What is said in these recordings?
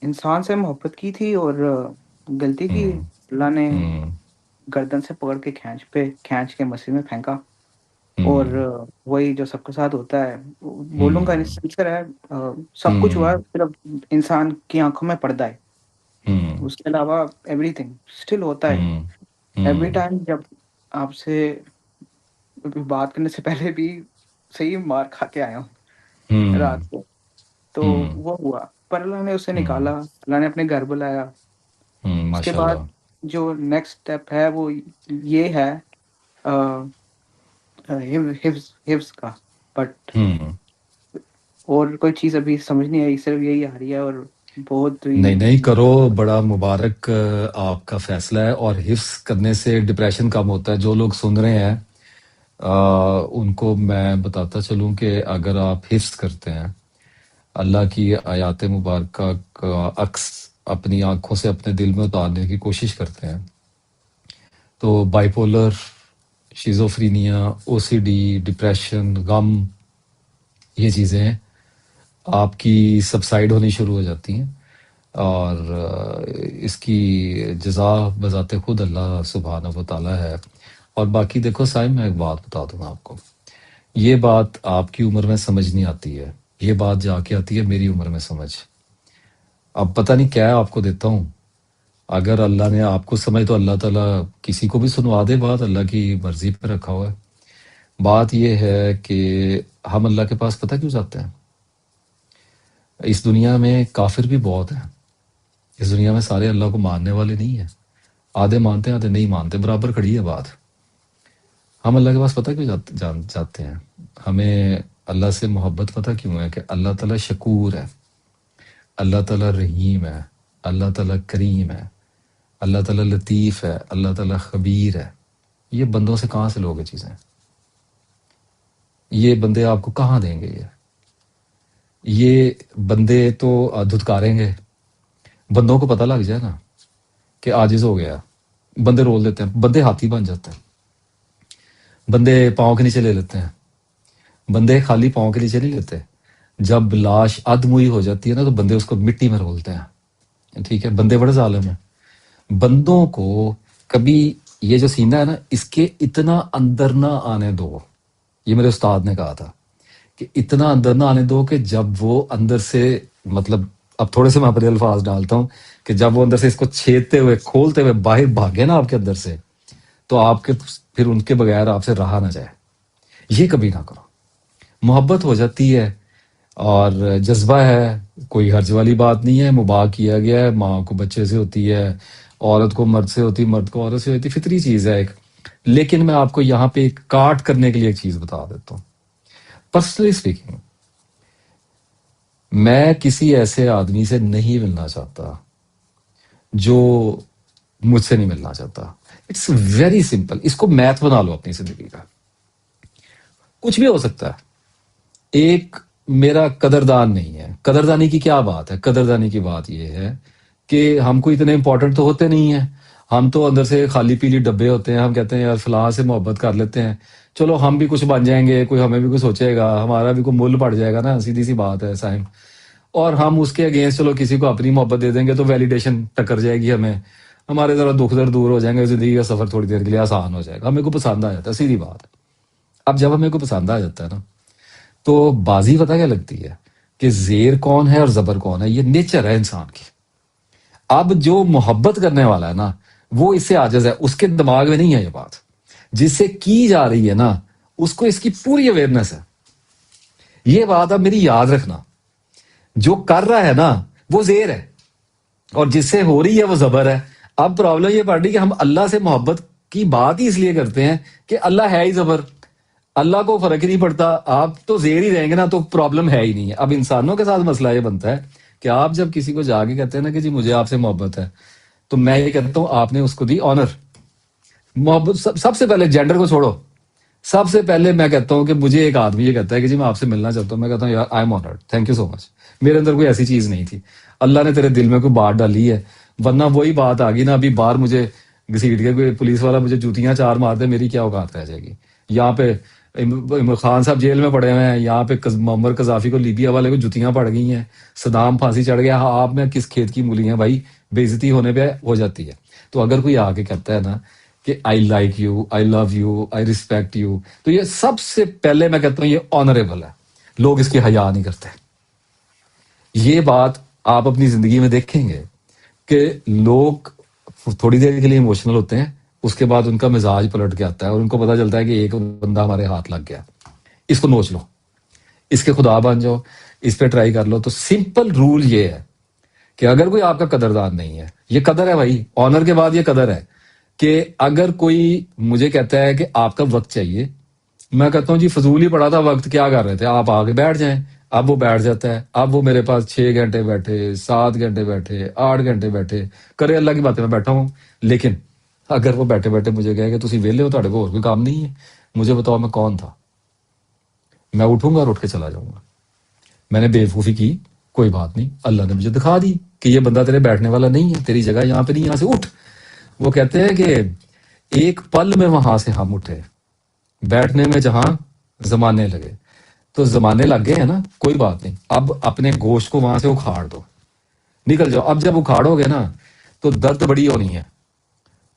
انسان سے محبت کی تھی اور غلطی کی، ہوں اللہ نے ہوں گردن سے پکڑ کے کھینچ کے مسجد میں پھینکا۔ اور ہوں وہی جو سب کے ساتھ ہوتا ہے، بولوں کا ہوں سلسلہ ہے، سب کچھ ہوا ہوں ہے، صرف انسان کی آنکھوں میں پردہ ہے، ہوں اس کے علاوہ ایوری تھنگ اسٹل ہوتا ہے۔ ہوں ایوری ہوں ٹائم جب آپ سے بات کرنے سے پہلے بھی صحیح مار کھا کے آیا ہوں ہوں رات کو، تو ہوں وہ ہوا، پر اللہ نے اسے ہوں نکالا، اللہ نے اپنے گھر بلایا۔ اس کے ماشاء بعد اللہ۔ جو نیکسٹ اسٹیپ ہے وہ یہ ہے، حفظ کا، بٹ ہوں اور کوئی چیز ابھی سمجھ نہیں آئی، صرف یہی آ رہی ہے، اور بہت نہیں ہی نہیں کرو، بڑا مبارک آپ کا فیصلہ ہے، اور حفظ کرنے سے ڈپریشن کم ہوتا ہے۔ جو لوگ سن رہے ہیں ان کو میں بتاتا چلوں کہ اگر آپ حفظ کرتے ہیں، اللہ کی آیات مبارکہ کا عکس اپنی آنکھوں سے اپنے دل میں اتارنے کی کوشش کرتے ہیں، تو bipolar, schizophrenia, O C D, depression, غم، یہ چیزیں آپ کی سبسائڈ ہونی شروع ہو جاتی ہیں، اور اس کی جزا بذات خود اللہ سبحانہ و تعالیٰ ہے۔ اور باقی دیکھو صاحب، میں ایک بات بتا دوں آپ کو، یہ بات آپ کی عمر میں سمجھ نہیں آتی ہے، یہ بات جا کے آتی ہے میری عمر میں سمجھ۔ اب پتہ نہیں کیا آپ کو دیتا ہوں، اگر اللہ نے آپ کو سمجھ تو اللہ تعالیٰ کسی کو بھی سنوا دے بات، اللہ کی مرضی پہ رکھا ہوا ہے۔ بات یہ ہے کہ ہم اللہ کے پاس پتہ کیوں جاتے ہیں؟ اس دنیا میں کافر بھی بہت ہیں، اس دنیا میں سارے اللہ کو ماننے والے نہیں ہیں، آدھے مانتے ہیں آدھے نہیں مانتے، برابر کھڑی ہے بات۔ ہم اللہ کے پاس پتہ کیوں جاتے ہیں؟ ہمیں اللہ سے محبت پتہ کیوں ہے؟ کہ اللہ تعالیٰ شکور ہے، اللہ تعالیٰ رحیم ہے، اللہ تعالیٰ کریم ہے، اللہ تعالیٰ لطیف ہے، اللہ تعالیٰ خبیر ہے۔ یہ بندوں سے کہاں سے لوگے چیزیں؟ یہ بندے آپ کو کہاں دیں گے؟ یہ بندے تو دھتکاریں گے۔ بندوں کو پتہ لگ جائے نا کہ عاجز ہو گیا، بندے رول دیتے ہیں، بندے ہاتھی بن جاتے ہیں، بندے پاؤں کے نیچے لے لیتے ہیں۔ بندے خالی پاؤں کے نیچے نہیں لیتے، جب لاش ادموئی ہو جاتی ہے نا تو بندے اس کو مٹی میں رولتے ہیں، ٹھیک ہے؟ بندے بڑے ظالم ہیں۔ بندوں کو کبھی یہ جو سینہ ہے نا، اس کے اتنا اندر نہ آنے دو، یہ میرے استاد نے کہا تھا کہ اتنا اندر نہ آنے دو کہ جب وہ اندر سے، مطلب اب تھوڑے سے میں اپنے الفاظ ڈالتا ہوں، کہ جب وہ اندر سے اس کو چھیدتے ہوئے کھولتے ہوئے باہر بھاگے نا آپ کے اندر سے، تو آپ کے پھر ان کے بغیر آپ سے رہا نہ جائے۔ یہ کبھی نہ کرو۔ محبت ہو جاتی ہے اور جذبہ ہے، کوئی حرج والی بات نہیں ہے، مباح کیا گیا ہے، ماں کو بچے سے ہوتی ہے، عورت کو مرد سے ہوتی، مرد کو عورت سے ہوتی، فطری چیز ہے ایک۔ لیکن میں آپ کو یہاں پہ ایک کاٹ کرنے کے لیے ایک چیز بتا دیتا ہوں۔ پرسنلی اسپیکنگ، میں کسی ایسے آدمی سے نہیں ملنا چاہتا جو مجھ سے نہیں ملنا چاہتا۔ اٹس ویری سمپل، اس کو میتھ بنا لو اپنی زندگی کا۔ کچھ بھی ہو سکتا ہے، ایک میرا قدردان نہیں ہے۔ قدردانی کی کیا بات ہے؟ قدردانی کی بات یہ ہے کہ ہم کو اتنے امپورٹنٹ تو ہوتے نہیں ہیں، ہم تو اندر سے خالی پیلی ڈبے ہوتے ہیں، ہم کہتے ہیں یار فلاں سے محبت کر لیتے ہیں، چلو ہم بھی کچھ بن جائیں گے، کوئی ہمیں بھی کچھ سوچے گا، ہمارا بھی کوئی مول پڑ جائے گا نا، سیدھی سی بات ہے سائم۔ اور ہم اس کے اگینسٹ چلو کسی کو اپنی محبت دے دیں گے تو ویلیڈیشن ٹکر جائے گی ہمیں، ہمارے ذرا دکھ درد دور ہو جائیں گے، زندگی کا سفر تھوڑی دیر کے لیے آسان ہو جائے گا، ہمیں کو پسند آ جاتا ہے، سیدھی بات ہے۔ اب جب ہمیں کو پسند آ جاتا ہے نا، تو بازی پتہ کیا لگتی ہے کہ زیر کون ہے اور زبر کون ہے، یہ نیچر ہے انسان کی۔ اب جو محبت کرنے والا ہے نا، وہ اس سے عاجز ہے، اس کے دماغ میں نہیں ہے یہ بات۔ جس سے کی جا رہی ہے نا، اس کو اس کی پوری اویئرنیس ہے۔ یہ بات اب میری یاد رکھنا، جو کر رہا ہے نا وہ زیر ہے، اور جس سے ہو رہی ہے وہ زبر ہے۔ اب پرابلم یہ پڑ رہی کہ ہم اللہ سے محبت کی بات ہی اس لیے کرتے ہیں کہ اللہ ہے ہی زبر، اللہ کو فرق ہی نہیں پڑتا، آپ تو زیر ہی رہیں گے نا تو پرابلم ہے ہی نہیں ہے۔ اب انسانوں کے ساتھ مسئلہ یہ بنتا ہے کہ آپ جب کسی کو جا کے کہتے ہیں نا کہ جی مجھے آپ سے محبت ہے، تو میں یہ کہتا ہوں آپ نے اس کو دی آنر۔ محبت سب سے پہلے جینڈر کو چھوڑو، سب سے پہلے میں کہتا ہوں کہ مجھے ایک آدمی یہ کہتا ہے کہ جی میں آپ سے ملنا چاہتا ہوں، میں کہتا ہوں یار I am honoured, thank you so much, میرے اندر کوئی ایسی چیز نہیں تھی، اللہ نے تیرے دل میں کوئی بات ڈالی ہے، ورنہ وہی بات آ گئی نا، ابھی باہر مجھے گھسیٹ کے کوئی پولیس والا مجھے جوتیاں چار مار دے، میری کیا اوقات رہ جائے گی؟ یہاں پہ عمران خان صاحب جیل میں پڑے ہوئے ہیں، یہاں پہ معمر قذافی کو لیبیا والے کو جتیاں پڑ گئی ہیں، صدام پھانسی چڑھ گیا، آپ میں کس کھیت کی مولی ہیں بھائی؟ بے عزتی ہونے پہ ہو جاتی ہے۔ تو اگر کوئی آ کے کہتا ہے نا کہ I like you, I love you, I respect you, تو یہ سب سے پہلے میں کہتا ہوں یہ آنریبل ہے، لوگ اس کی حیا نہیں کرتے۔ یہ بات آپ اپنی زندگی میں دیکھیں گے کہ لوگ تھوڑی دیر کے لیے ایموشنل ہوتے ہیں، اس کے بعد ان کا مزاج پلٹ کے آتا ہے اور ان کو پتا چلتا ہے کہ ایک بندہ ہمارے ہاتھ لگ گیا، اس کو نوچ لو، اس کے خدا بن جاؤ، اس پہ ٹرائی کر لو۔ تو سمپل رول یہ ہے کہ اگر کوئی آپ کا قدردان نہیں ہے، یہ قدر ہے بھائی، آنر کے بعد یہ قدر ہے کہ اگر کوئی مجھے کہتا ہے کہ آپ کا وقت چاہیے، میں کہتا ہوں جی فضول ہی پڑا تھا وقت، کیا کر رہے تھے آپ؟ آگے بیٹھ جائیں۔ اب وہ بیٹھ جاتا ہے، اب وہ میرے پاس 6 گھنٹے بیٹھے، 7 گھنٹے بیٹھے، 8 گھنٹے بیٹھے، کرے اللہ کی باتیں، میں بیٹھا ہوں۔ لیکن اگر وہ بیٹھے بیٹھے مجھے کہے کہ تسی ویلے ہو، تہاڈے کو اور کوئی کام نہیں ہے، مجھے بتاؤ میں کون تھا؟ میں اٹھوں گا اور اٹھ کے چلا جاؤں گا۔ میں نے بے وقوفی کی، کوئی بات نہیں، اللہ نے مجھے دکھا دی کہ یہ بندہ تیرے بیٹھنے والا نہیں ہے، تیری جگہ یہاں پہ نہیں، یہاں سے اٹھ۔ وہ کہتے ہیں کہ ایک پل میں وہاں سے ہم اٹھے، بیٹھنے میں جہاں زمانے لگے۔ تو زمانے لگ گئے ہیں نا، کوئی بات نہیں، اب اپنے گوشت کو وہاں سے اکھاڑ دو، نکل جاؤ۔ اب جب اکھاڑو گے نا تو درد بڑی ہونی ہے،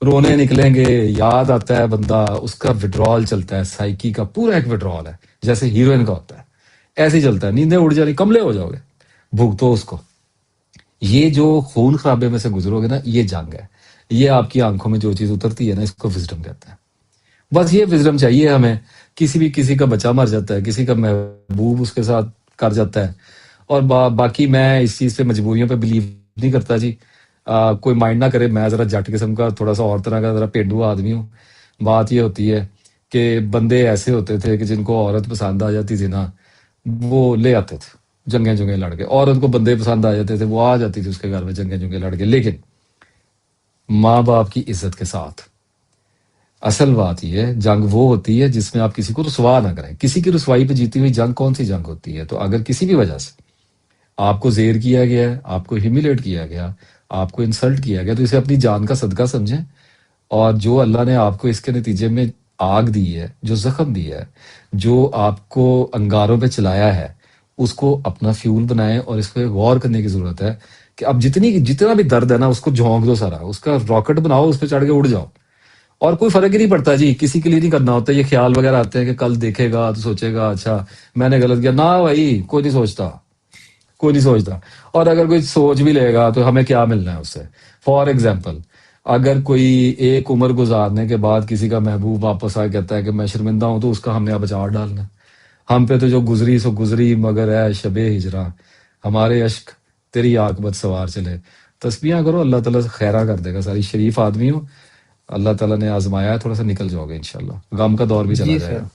رونے نکلیں گے، یاد آتا ہے بندہ، اس کا وڈرال چلتا ہے، سائیکی کا پورا ایک وڈرال ہے، جیسے ہیروئن کا ہوتا ہے، ایسے ہی چلتا ہے، نیندیں اڑ جانی، کملے ہو جاؤ گے، بھگتو اس کو۔ یہ جو خون خرابے میں سے گزرو گے نا، یہ جنگ ہے، یہ آپ کی آنکھوں میں جو چیز اترتی ہے نا، اس کو وزڈم کہتے ہیں۔ بس یہ وزڈم چاہیے ہمیں۔ کسی کا بچہ مر جاتا ہے، کسی کا محبوب اس کے ساتھ کر جاتا ہے، اور باقی میں اس چیز پہ مجبوریوں پہ بلیو نہیں کرتا جی۔ کوئی مائنڈ نہ کرے، میں ذرا جٹ قسم کا، تھوڑا سا اور طرح کا ذرا پینڈو آدمی ہوں۔ بات یہ ہوتی ہے کہ بندے ایسے ہوتے تھے کہ جن کو عورت پسند آ جاتی تھی نا، وہ لے آتے تھے جنگیں جنگیں لڑ کے، اور ان کو بندے پسند آ جاتے تھے، وہ آ جاتی تھی اس کے گھر میں جنگیں جنگیں لڑ کے، لیکن ماں باپ کی عزت کے ساتھ۔ اصل بات یہ ہے، جنگ وہ ہوتی ہے جس میں آپ کسی کو رسوا نہ کریں۔ کسی کی رسوائی پہ جیتی ہوئی جنگ کون سی جنگ ہوتی ہے؟ تو اگر کسی بھی وجہ سے آپ کو زیر کیا گیا ہے، آپ کو ہیومیلیٹ کیا گیا، آپ کو انسلٹ کیا گیا، تو اسے اپنی جان کا صدقہ سمجھیں، اور جو اللہ نے آپ کو اس کے نتیجے میں آگ دی ہے، جو زخم دیا ہے، جو آپ کو انگاروں پہ چلایا ہے، اس کو اپنا فیول بنائیں، اور اس پہ غور کرنے کی ضرورت ہے کہ اب جتنا بھی درد ہے نا، اس کو جھونک دو سارا، اس کا راکٹ بناؤ، اس پہ چڑھ کے اڑ جاؤ، اور کوئی فرق ہی نہیں پڑتا جی، کسی کے لیے نہیں کرنا ہوتا۔ یہ خیال وغیرہ آتے ہیں کہ کل دیکھے گا تو سوچے گا اچھا میں نے غلط کیا، نہ بھائی، کوئی نہیں سوچتا، کوئی نہیں سوچتا۔ اور اگر کوئی سوچ بھی لے گا تو ہمیں کیا ملنا ہے اس سے؟ فار ایگزامپل، اگر کوئی ایک عمر گزارنے کے بعد کسی کا محبوب واپس آ کے کہتا ہے کہ میں شرمندہ ہوں، تو اس کا ہم نے اب اچار ڈالنا ہے۔ ہم پہ تو جو گزری سو گزری، مگر ہے شب ہجراں، ہمارے اشک تیری عاقبت سوار چلے۔ تسبیحاں کرو، اللہ تعالیٰ سے خیرہ کر دے گا۔ ساری شریف آدمی ہو، اللہ تعالیٰ نے آزمایا ہے، تھوڑا سا نکل جاؤ گے انشاءاللہ، غم کا دور بھی چلا جی جائے سر، گا۔